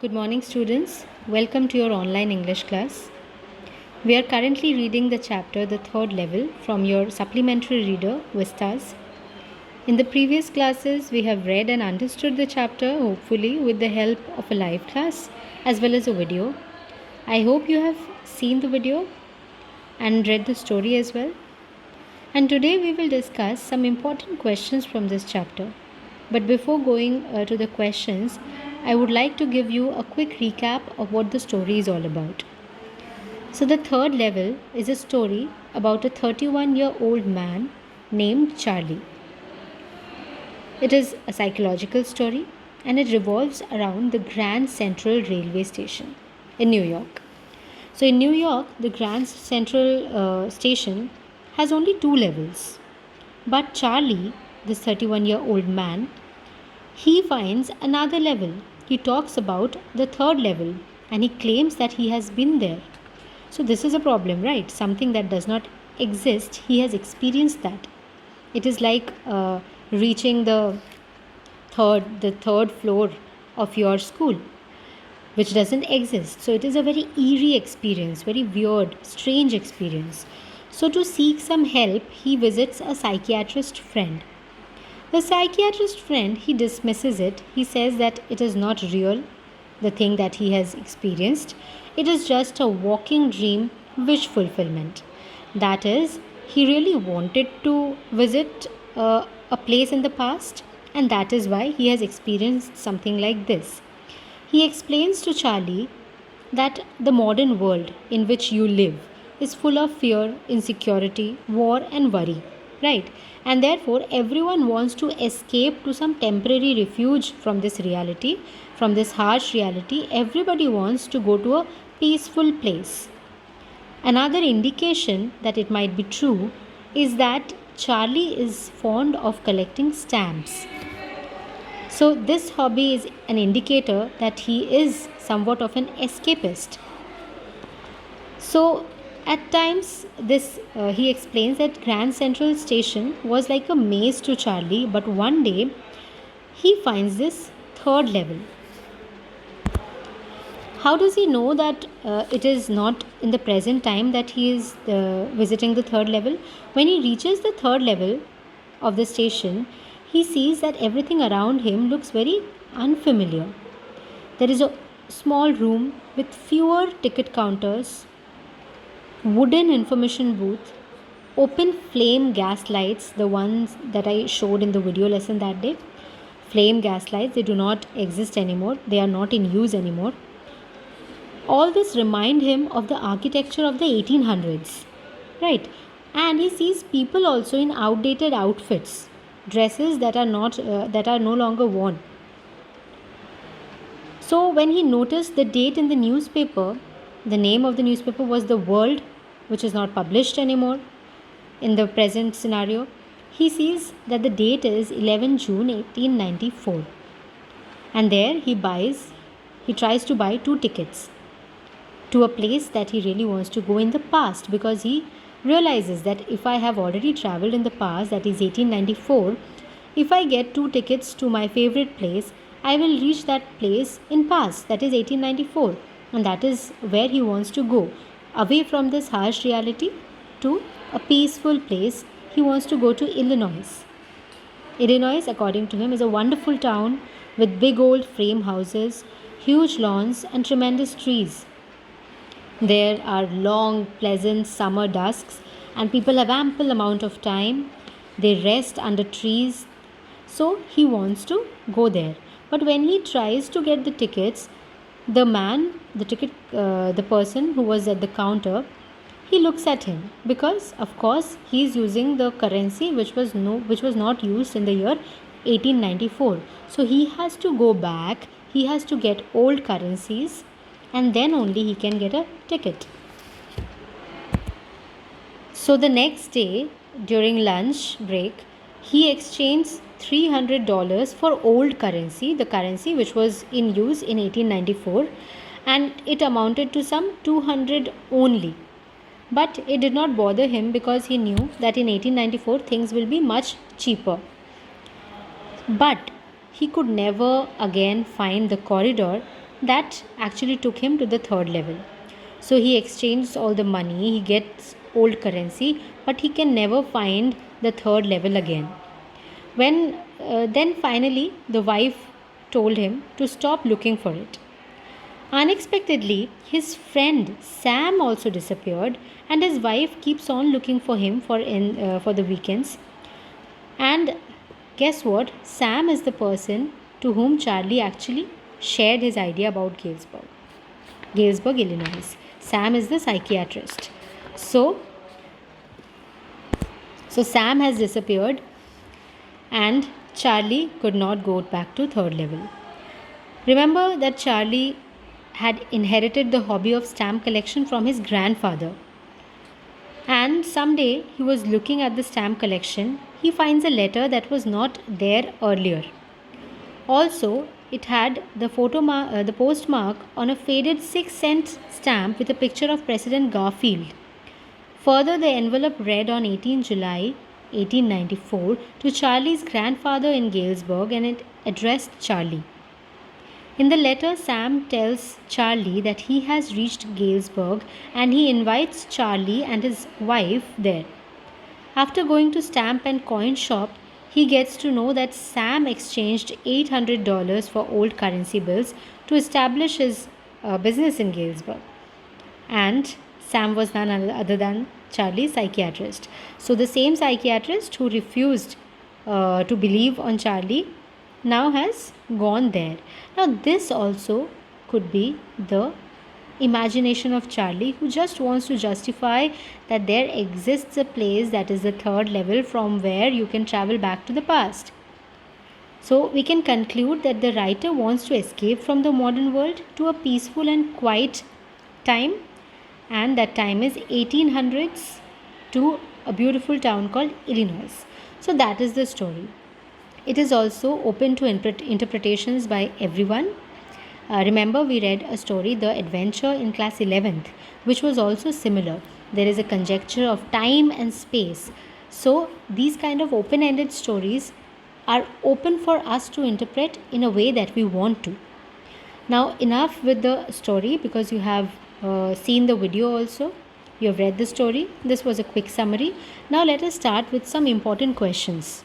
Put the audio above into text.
Good morning, students. Welcome to your online English class. We are currently reading the chapter, the third level, from your supplementary reader, Vistas. In the previous classes, we have read and understood the chapter, hopefully, with the help of a live class as well as a video. I hope you have seen the video and read the story as well. And today we will discuss some important questions from this chapter. But before going to the questions, I would like to give you a quick recap of what the story is all about. So, the third level is a story about a 31-year-old man named Charlie. It is a psychological story and it revolves around the Grand Central Railway Station in New York. So, in New York, the Grand Central Station has only 2 levels. But Charlie, this 31-year-old man, he finds another level. He talks about the third level and he claims that he has been there. So, this is a problem, right? Something that does not exist, he has experienced that. It is like reaching the third floor of your school, which doesn't exist. So, it is a very eerie experience, very weird, strange experience. So, to seek some help, he visits a psychiatrist friend. The psychiatrist friend, he dismisses it. He says that it is not real, the thing that he has experienced. It is just a walking dream, wish fulfillment. That is, he really wanted to visit a place in the past, and that is why he has experienced something like this. He explains to Charlie that the modern world in which you live is full of fear, insecurity, war, and worry, right? And therefore, everyone wants to escape to some temporary refuge from this reality, from this harsh reality. Everybody wants to go to a peaceful place. Another indication that it might be true is that Charlie is fond of collecting stamps. So, this hobby is an indicator that he is somewhat of an escapist. So, at times, he explains that Grand Central Station was like a maze to Charlie, but one day he finds this third level. How does he know that it is not in the present time that he is visiting the third level? When he reaches the third level of the station, he sees that everything around him looks very unfamiliar. There is a small room with fewer ticket counters, wooden information booth, open flame gas lights, the ones that I showed in the video lesson that day. Flame gas lights, they do not exist anymore, they are not in use anymore. All this remind him of the architecture of the 1800s, right? And he sees people also in outdated outfits, dresses that are no longer worn. So when he noticed the date in the newspaper, the name of the newspaper was The World, which is not published anymore in the present scenario. He sees that the date is 11 June 1894. And there he tries to buy 2 tickets to a place that he really wants to go in the past, because he realizes that if I have already traveled in the past, that is 1894, if I get 2 tickets to my favorite place, I will reach that place in past, that is 1894, and that is where he wants to go, away from this harsh reality to a peaceful place. He wants to go to Illinois. Illinois, according to him, is a wonderful town with big old frame houses, huge lawns, and tremendous trees. There are long, pleasant summer dusks, and people have ample amount of time. They rest under trees. So he wants to go there. But when he tries to get the tickets, the person who was at the counter, he looks at him, because of course he is using the currency which was not used in the year 1894. So he has to go back. He has to get old currencies, and then only he can get a ticket. So the next day, during lunch break, he exchanged $300 for old currency, the currency which was in use in 1894, and it amounted to some 200 only. But it did not bother him, because he knew that in 1894 things will be much cheaper. But he could never again find the corridor that actually took him to the third level. So he exchanges all the money, he gets old currency, but he can never find the third level again. Then finally the wife told him to stop looking for it. Unexpectedly, his friend Sam also disappeared, and his wife keeps on looking for him for the weekends. And guess what? Sam is the person to whom Charlie actually shared his idea about Galesburg, Illinois. Sam is the psychiatrist. So, so Sam has disappeared, and Charlie could not go back to third level. Remember that Charlie had inherited the hobby of stamp collection from his grandfather. And someday he was looking at the stamp collection. He finds a letter that was not there earlier. Also, it had the the postmark on a faded 6-cent stamp with a picture of President Garfield. Further, the envelope read on 18 July 1894 to Charlie's grandfather in Galesburg, and it addressed Charlie. In the letter, Sam tells Charlie that he has reached Galesburg and he invites Charlie and his wife there. After going to stamp and coin shop, he gets to know that Sam exchanged $800 for old currency bills to establish his business in Galesburg. And Sam was none other than Charlie's psychiatrist. So the same psychiatrist who refused to believe on Charlie now has gone there. Now this also could be the imagination of Charlie, who just wants to justify that there exists a place that is the third level from where you can travel back to the past. So we can conclude that the writer wants to escape from the modern world to a peaceful and quiet time, and that time is 1800s to a beautiful town called Illinois. So that is the story. It is also open to interpretations by everyone. Remember, we read a story, The Adventure, in class 11th, which was also similar. There is a conjecture of time and space. So these kind of open-ended stories are open for us to interpret in a way that we want to. Now enough with the story, because you have seen the video also. You have read the story. This was a quick summary. Now let us start with some important questions.